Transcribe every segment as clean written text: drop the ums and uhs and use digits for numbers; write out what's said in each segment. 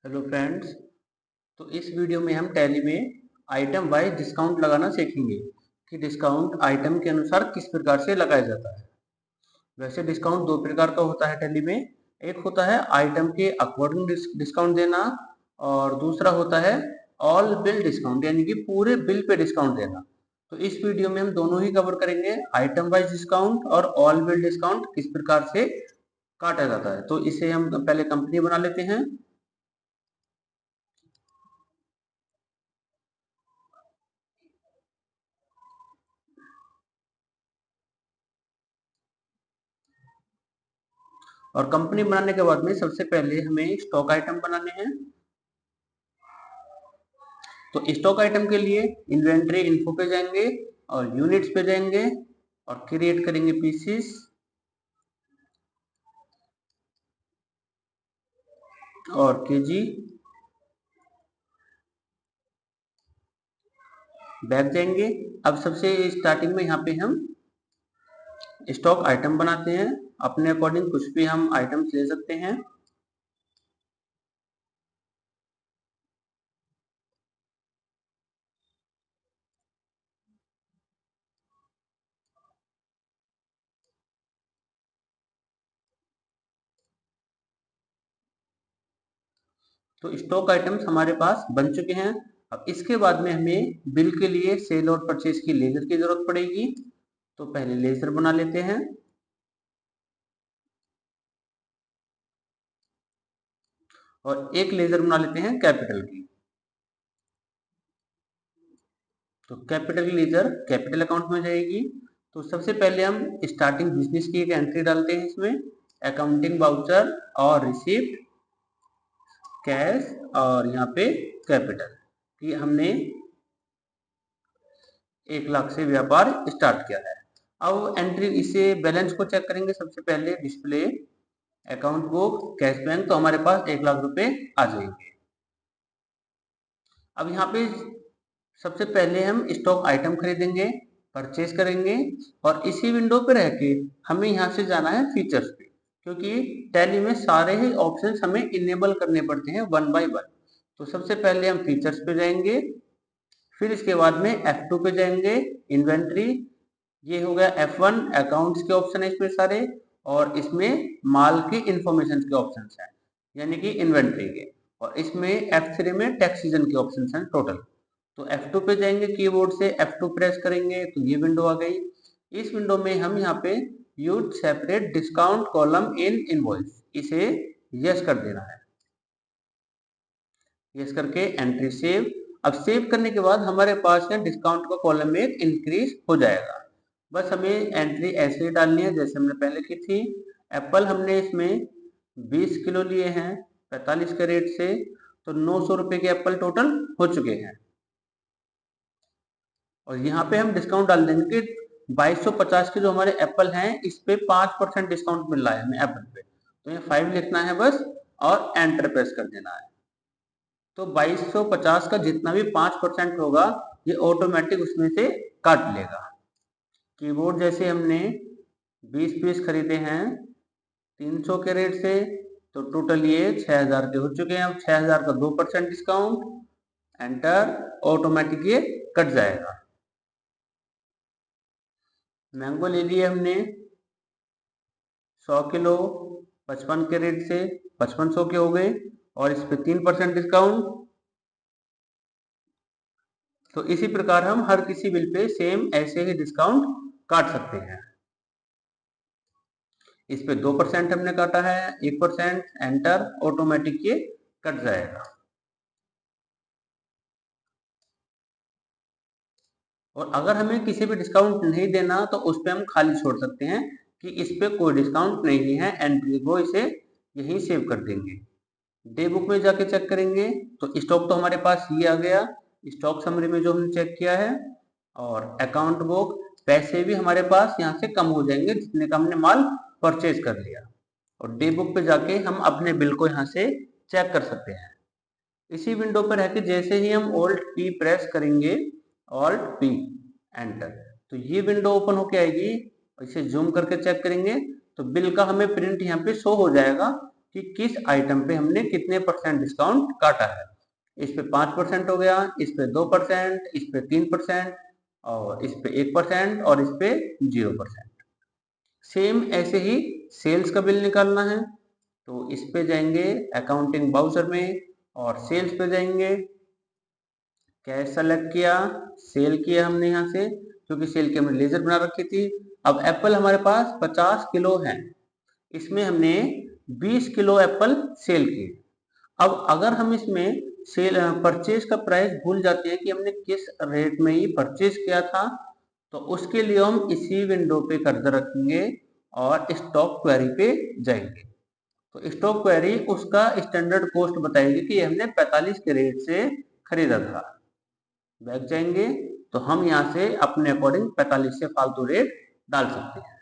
Hello friends. तो इस video में हम टैली में आइटम वाइज डिस्काउंट लगाना सीखेंगे कि डिस्काउंट आइटम के अनुसार किस प्रकार से लगाया जाता है। वैसे डिस्काउंट दो प्रकार का होता है टैली में। एक होता है आइटम के अकॉर्डिंग डिस्काउंट देना और दूसरा होता है ऑल बिल डिस्काउंट, यानी कि पूरे बिल पे डिस्काउंट देना। तो इस वीडियो में हम दोनों ही कवर करेंगे, आइटम वाइज डिस्काउंट और ऑल बिल डिस्काउंट किस प्रकार से काटा जाता है। तो इसे हम पहले कंपनी बना लेते हैं। और कंपनी बनाने के बाद में सबसे पहले हमें स्टॉक आइटम बनाने हैं। तो स्टॉक आइटम के लिए इन्वेंट्री इन्फो पे जाएंगे और यूनिट्स पे जाएंगे और क्रिएट करेंगे पीसीस और केजी। बैक जाएंगे। अब सबसे स्टार्टिंग में यहाँ पे हम स्टॉक आइटम बनाते हैं। अपने अकॉर्डिंग कुछ भी हम आइटम्स ले सकते हैं। तो स्टॉक आइटम्स हमारे पास बन चुके हैं। अब इसके बाद में हमें बिल के लिए सेल और परचेज की लेजर की जरूरत पड़ेगी। तो पहले लेजर बना लेते हैं और एक लेजर बना लेते हैं कैपिटल की। तो कैपिटल लेजर कैपिटल अकाउंट में जाएगी। तो सबसे पहले हम स्टार्टिंग बिजनेस की एक एंट्री डालते हैं इसमें, अकाउंटिंग वाउचर और रिसिप्ट, कैश और यहाँ पे कैपिटल कि हमने 1 लाख से व्यापार स्टार्ट किया है। अब एंट्री इसे बैलेंस को चेक करेंगे। सबसे पहले display account book cash bank, तो हमारे पास 1 लाख रुपए आ जाएंगे। अब यहाँ पे सबसे पहले हम स्टॉक आइटम खरीदेंगे, परचेज करेंगे और इसी विंडो पे रह के हमें यहाँ से जाना है फीचर्स पे, क्योंकि टैली में सारे ही ऑप्शंस हमें इनेबल करने पड़ते हैं वन बाय वन। तो सबसे पहले हम फीचर्स पे जाएंगे, फिर इसके बाद में F2 पे जाएंगे, इन्वेंट्री। ये हो गया F1 अकाउंट्स के ऑप्शन है इसमें सारे, और इसमें माल की इंफॉर्मेशन के ऑप्शन है यानी कि इन्वेंट्री के, और इसमें F3 में टैक्स सीजन के ऑप्शन हैं टोटल। तो F2 पे जाएंगे, कीबोर्ड से F2 प्रेस करेंगे तो ये विंडो आ गई। इस विंडो में हम यहाँ पे use separate discount column in invoice, इसे यस कर देना है। यस करके एंट्री सेव। अब सेव करने के बाद हमारे पास है डिस्काउंट का कॉलम एक इंक्रीज हो जाएगा। बस हमें एंट्री ऐसे ही डालनी है जैसे हमने पहले की थी। एप्पल हमने इसमें 20 किलो लिए हैं 45 के रेट से, तो 900 रुपए के एप्पल टोटल हो चुके हैं। और यहाँ पे हम डिस्काउंट डाल देंगे कि 2250 के जो हमारे एप्पल हैं इस पे 5% डिस्काउंट मिल रहा है हमें एप्पल पे। तो ये 5 लिखना है बस और एंटर प्रेस कर देना है। तो 2250 का जितना भी 5% होगा ये ऑटोमेटिक उसमें से काट लेगा। कीबोर्ड जैसे हमने 20 पीस खरीदे हैं 300 के रेट से, तो टोटल ये 6000 के हो चुके हैं। अब 6000 का 2% डिस्काउंट, एंटर, ऑटोमेटिक ये कट जाएगा। मैंगो ले लिए हमने 100 किलो 55 के रेट से 5500 के हो गए और इस पे 3% डिस्काउंट। तो इसी प्रकार हम हर किसी बिल पे सेम ऐसे ही डिस्काउंट काट सकते हैं। इस पे 2% हमने काटा है, 1%, एंटर, ऑटोमेटिक ये कट जाएगा। और अगर हमें किसी पे डिस्काउंट नहीं देना तो उस पे हम खाली छोड़ सकते हैं कि इस पे कोई डिस्काउंट नहीं है, एंट्री को इसे यहीं सेव कर देंगे। डे बुक में जाके चेक करेंगे तो स्टॉक तो हमारे पास ये आ गया, स्टॉक समरी में जो हमने चेक किया है, और अकाउंट बुक पैसे भी हमारे पास यहाँ से कम हो जाएंगे जितने का हमने माल परचेज कर लिया। और डे बुक पे जाके हम अपने बिल को यहाँ से चेक कर सकते हैं। इसी विंडो पर है कि जैसे ही हम ऑल्ट पी प्रेस करेंगे, ऑल्ट पी एंटर, तो ये विंडो ओपन होके आएगी। इसे जूम करके चेक करेंगे तो बिल का हमें प्रिंट यहाँ पे शो हो जाएगा कि किस आइटम पे हमने कितने % डिस्काउंट काटा है। इस पे 5% हो गया, इस पे 2%, इस पे 3% और इस पे 1% और इस पे 0%। सेम ऐसे ही सेल्स का बिल निकालना है, तो इस पे जाएंगे अकाउंटिंग बाउचर में और सेल्स पे जाएंगे। कैश सेलेक्ट किया, सेल किया हमने यहाँ से, क्योंकि सेल की हमने लेजर बना रखी थी। अब एप्पल हमारे पास 50 किलो है, इसमें हमने 20 किलो एप्पल सेल किए। अब अगर हम इसमें सेल परचेज का प्राइस भूल जाते हैं कि हमने किस रेट में ये परचेज किया था, तो उसके लिए हम इसी विंडो पे कर्सर रखेंगे और स्टॉक क्वेरी पे जाएंगे। तो स्टॉक क्वेरी उसका स्टैंडर्ड कॉस्ट बताएगी कि हमने 45 के रेट से खरीदा था। बैक जाएंगे तो हम यहाँ से अपने अकॉर्डिंग 45 से फालतू रेट डाल सकते हैं।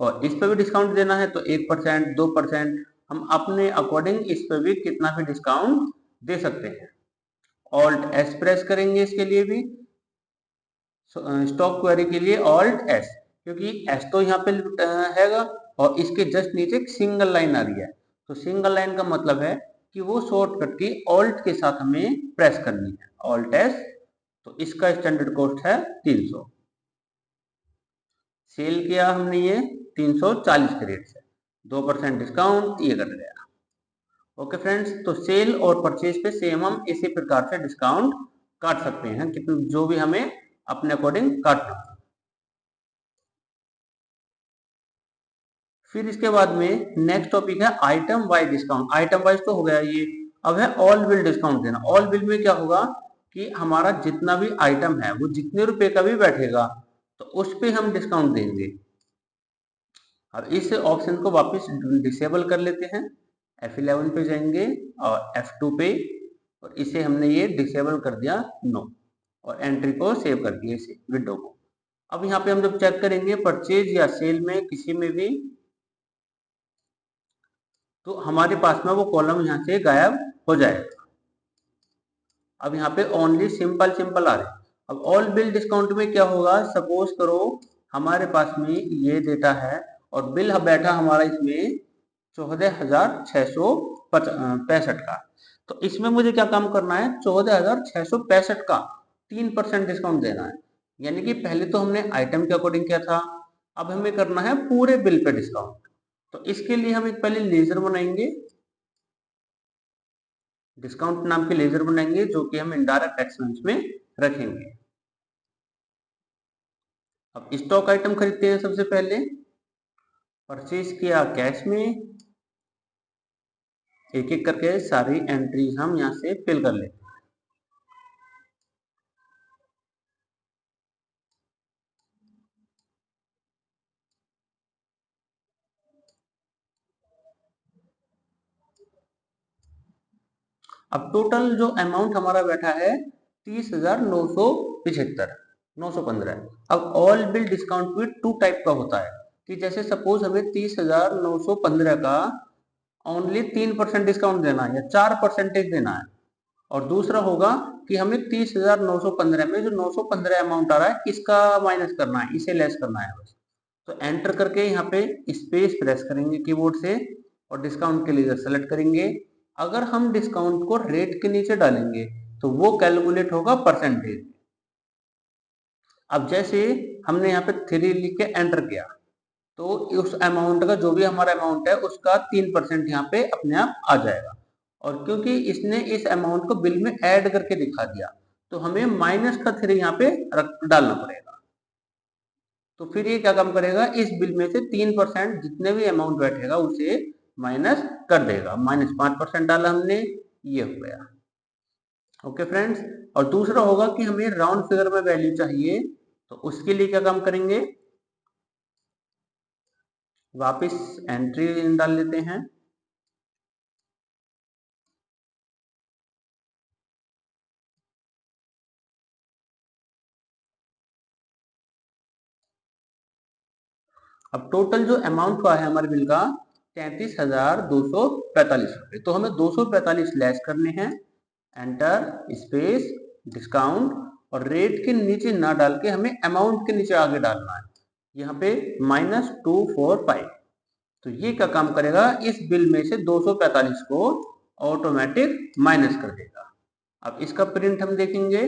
और इस पर भी डिस्काउंट देना है तो 1%, 2%, हम अपने अकॉर्डिंग इस पर भी कितना भी डिस्काउंट दे सकते हैं। ऑल्ट एस प्रेस करेंगे इसके लिए भी, स्टॉक क्वेरी के लिए ऑल्ट एस, क्योंकि एस तो यहाँ पे हैगा और इसके जस्ट नीचे एक सिंगल लाइन आ रही है। तो सिंगल लाइन का मतलब है कि वो शॉर्टकट की ऑल्ट के साथ हमें प्रेस करनी है, ऑल्ट एस। तो इसका स्टैंडर्ड कॉस्ट है 300। सेल किया हमने ये 340 के रेट से, 2% डिस्काउंट, ये कट गया। ओके फ्रेंड्स, तो सेल और परचेज पे सेम हम इसी प्रकार से डिस्काउंट काट सकते हैं, कितने जो भी हमें अपने अकॉर्डिंग काटना। फिर इसके बाद में नेक्स्ट टॉपिक है item wise discount. Item wise तो हो गया ये, अब है ऑल बिल डिस्काउंट देना। ऑल बिल में क्या होगा कि हमारा जितना भी आइटम है वो जितने रुपए का भी बैठेगा तो उस पे हम डिस्काउंट देंगे। अब इस ऑप्शन को वापस डिसेबल कर लेते हैं, F11 पे जाएंगे और F2 पे, और इसे हमने ये डिसेबल कर दिया नो, और एंट्री को सेव कर दिया इस विंडो को। अब यहाँ पे हम जब चेक करेंगे परचेज या सेल में किसी में भी, तो हमारे पास में वो कॉलम यहाँ से गायब हो जाएगा। अब यहाँ पे ओनली सिंपल सिंपल आ रहे हैं। अब ऑल बिल डिस्काउंट में क्या होगा, सपोज करो हमारे पास में ये डेटा है और बिल बैठा हमारा इसमें 14,665 का, तो इसमें मुझे क्या काम करना है, 14,665 का 3% डिस्काउंट देना है। यानी कि पहले तो हमने आइटम के अकॉर्डिंग किया था, अब हमें करना है पूरे बिल पे डिस्काउंट। तो इसके लिए हम एक पहले लेजर बनाएंगे, डिस्काउंट नाम के लेजर बनाएंगे जो कि हम इनडायरेक्ट एक्सपेंस में रखेंगे। अब स्टॉक आइटम खरीदते हैं, सबसे पहले परचेज किया कैश में, एक एक करके सारी एंट्रीज हम यहां से फिल कर लेते हैं। अब टोटल जो अमाउंट हमारा बैठा है 30,975, 915। अब ऑल बिल डिस्काउंट भी 2 टाइप का होता है, कि जैसे सपोज हमें 30,915 का ओनली 3% डिस्काउंट देना है या 4% देना है, और दूसरा होगा कि हमें 30,915 में जो 915 अमाउंट आ रहा है इसका माइनस करना है, इसे लेस करना है बस। तो एंटर करके यहाँ पे स्पेस प्रेस करेंगे कीबोर्ड से और डिस्काउंट के लिए सेलेक्ट करेंगे। अगर हम डिस्काउंट को रेट के नीचे डालेंगे तो वो कैलकुलेट होगा परसेंटेज। अब जैसे हमने यहाँ पे 3 लिख के एंटर किया तो उस अमाउंट का जो भी हमारा अमाउंट है उसका 3% यहाँ पे अपने आप आ जाएगा। और क्योंकि इसने इस अमाउंट को बिल में ऐड करके दिखा दिया तो हमें माइनस का 3 यहाँ पे डालना पड़ेगा। तो फिर ये क्या काम करेगा, इस बिल में से 3% जितने भी अमाउंट बैठेगा उसे माइनस कर देगा। -5% डाला हमने, ये हो गया। ओके फ्रेंड्स, और दूसरा होगा कि हमें राउंड फिगर में वैल्यू चाहिए, तो उसके लिए क्या काम करेंगे, वापस एंट्री डाल लेते हैं। अब टोटल जो अमाउंट हुआ है हमारे बिल का 33,245 रुपए, तो हमें 245 लेस करने हैं। एंटर स्पेस डिस्काउंट, और रेट के नीचे ना डाल के हमें अमाउंट के नीचे आगे डालना है, यहाँ पे -245। तो ये क्या काम करेगा, इस बिल में से 245 को ऑटोमेटिक माइनस कर देगा। अब इसका प्रिंट हम देखेंगे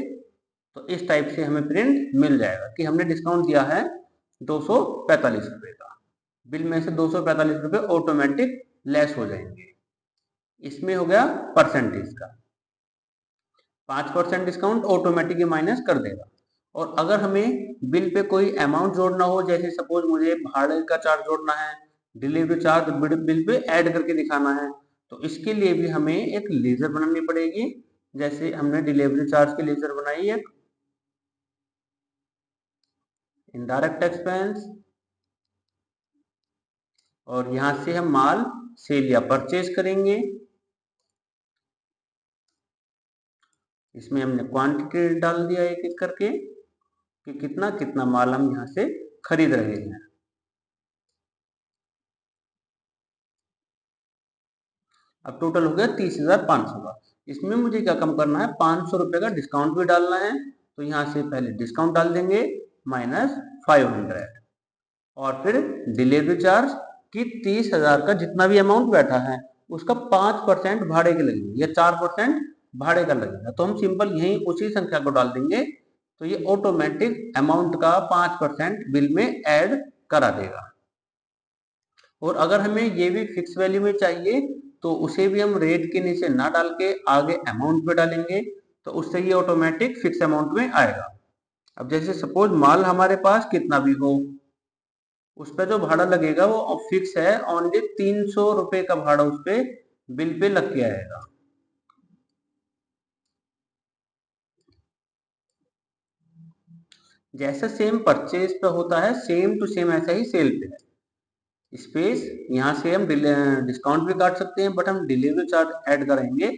तो इस टाइप से हमें प्रिंट मिल जाएगा कि हमने डिस्काउंट दिया है 245 रुपए का, बिल में से 245 रुपए ऑटोमेटिक लेस हो जाएंगे। इसमें हो गया परसेंटेज का, 5% डिस्काउंट ऑटोमेटिक माइनस कर देगा। और अगर हमें बिल पे कोई अमाउंट जोड़ना हो, जैसे सपोज मुझे भाड़े का चार्ज जोड़ना है, delivery charge bill pay add करके दिखाना है, तो इसके लिए भी हमें एक लेजर बनानी पड़ेगी। जैसे हमने डिलीवरी चार्ज की लेजर बनाई है, इनडायरेक्ट एक्सपेंस, और यहां से हम माल सेल या परचेज करेंगे। इसमें हमने क्वांटिटी डाल दिया एक एक करके कि कितना कितना माल हम यहां से खरीद रहे हैं। अब टोटल हो गया 30,500 का। इसमें मुझे क्या कम करना है, 500 रुपए का डिस्काउंट भी डालना है। तो यहाँ से पहले डिस्काउंट डाल देंगे -500, और फिर डिलीवरी चार्ज की 30,000 का जितना भी अमाउंट बैठा है उसका 5% भाड़े के लगेंगे या 4% भाड़े का लगेगा। तो हम सिंपल यही उसी संख्या को डाल देंगे, तो ये ऑटोमेटिक अमाउंट का 5% बिल में ऐड करा देगा। और अगर हमें ये भी फिक्स वैल्यू में चाहिए तो उसे भी हम रेट के नीचे ना डाल के आगे अमाउंट पे डालेंगे, तो उससे ये ऑटोमेटिक फिक्स अमाउंट में आएगा। अब जैसे सपोज माल हमारे पास कितना भी हो, उस पर जो भाड़ा लगेगा वो फिक्स है, ओनली 300 रुपए का भाड़ा उस पे बिल पे लग के आएगा। जैसा सेम परचेज पे होता है, सेम टू सेम ऐसा ही सेल पे है। स्पेस यहाँ से हम डिस्काउंट भी काट सकते हैं, बट हम डिलीवरी चार्ज ऐड करेंगे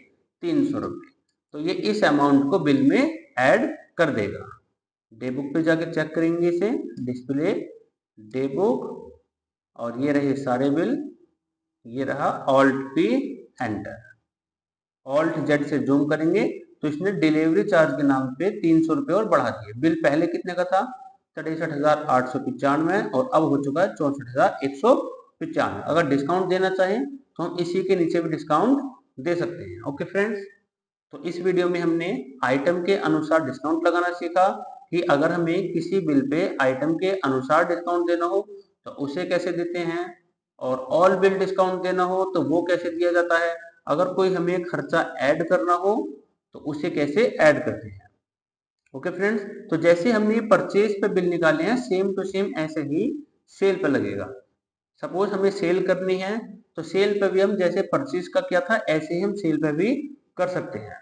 300 रुपये, तो ये इस अमाउंट को बिल में ऐड कर देगा। डे बुक पे जाके चेक करेंगे इसे, डिस्प्ले डे बुक, और ये रहे सारे बिल, ये रहा alt P enter, alt Z से जूम करेंगे तो इसने डिलीवरी चार्ज के नाम पे 300 रुपये और बढ़ा दिए। बिल पहले कितने का था, 63,895, और अब हो चुका है 64,195। अगर डिस्काउंट देना चाहें तो हम इसी के नीचे भी डिस्काउंट दे सकते हैं। ओके फ्रेंड्स, तो इस वीडियो में हमने आइटम के अनुसार डिस्काउंट लगाना सीखा कि अगर हमें किसी बिल पे आइटम के अनुसार डिस्काउंट देना हो तो उसे कैसे देते हैं, और ऑल बिल डिस्काउंट देना हो तो वो कैसे दिया जाता है, अगर कोई हमें खर्चा ऐड करना हो तो उसे कैसे ऐड करते हैं। ओके फ्रेंड्स, तो जैसे हमने परचेज पे बिल निकाले हैं, सेम टू सेम ऐसे ही सेल पे लगेगा। सपोज हमें सेल करनी है तो सेल पे भी हम जैसे परचेज का किया था ऐसे ही हम सेल पे भी कर सकते हैं।